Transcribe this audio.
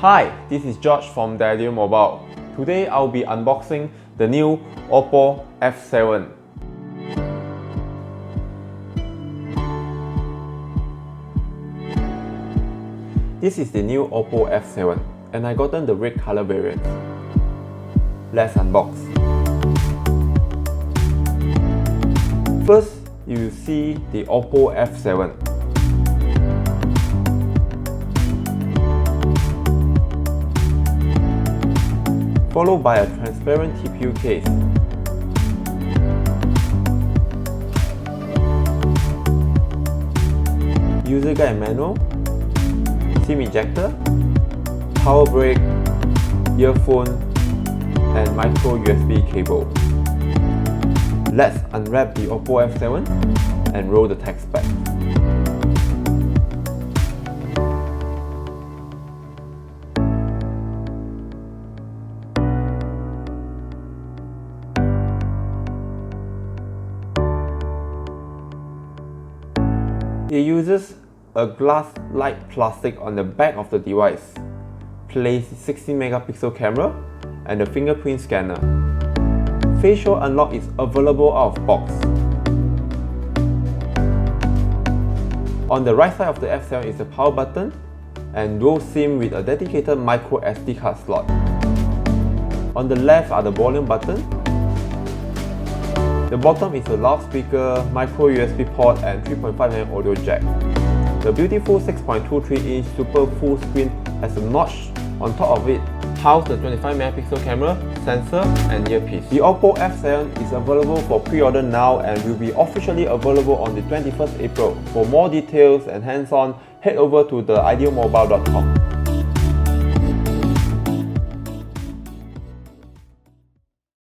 Hi, this is George from Ideal Mobile. Today I'll be unboxing the new OPPO F7. This is the new OPPO F7 and I gotten the red color variant. Let's unbox. First, you see the OPPO F7. Followed by a transparent TPU case. User guide manual, SIM ejector, power brick, earphone, and micro USB cable. Let's unwrap the OPPO F7 and roll the text back. It uses a glass-like plastic on the back of the device, plays 16 megapixel camera, and a fingerprint scanner. Facial unlock is available out of box. On the right side of the F7 is the power button and dual SIM with a dedicated micro SD card slot. On the left are the volume button. The bottom is a loudspeaker, micro USB port and 3.5mm audio jack. The beautiful 6.23-inch super full screen has a notch on top of it, house the 25 megapixel camera, sensor and earpiece. The OPPO F7 is available for pre-order now and will be officially available on the 21st April. For more details and hands-on, head over to theidealmobile.com.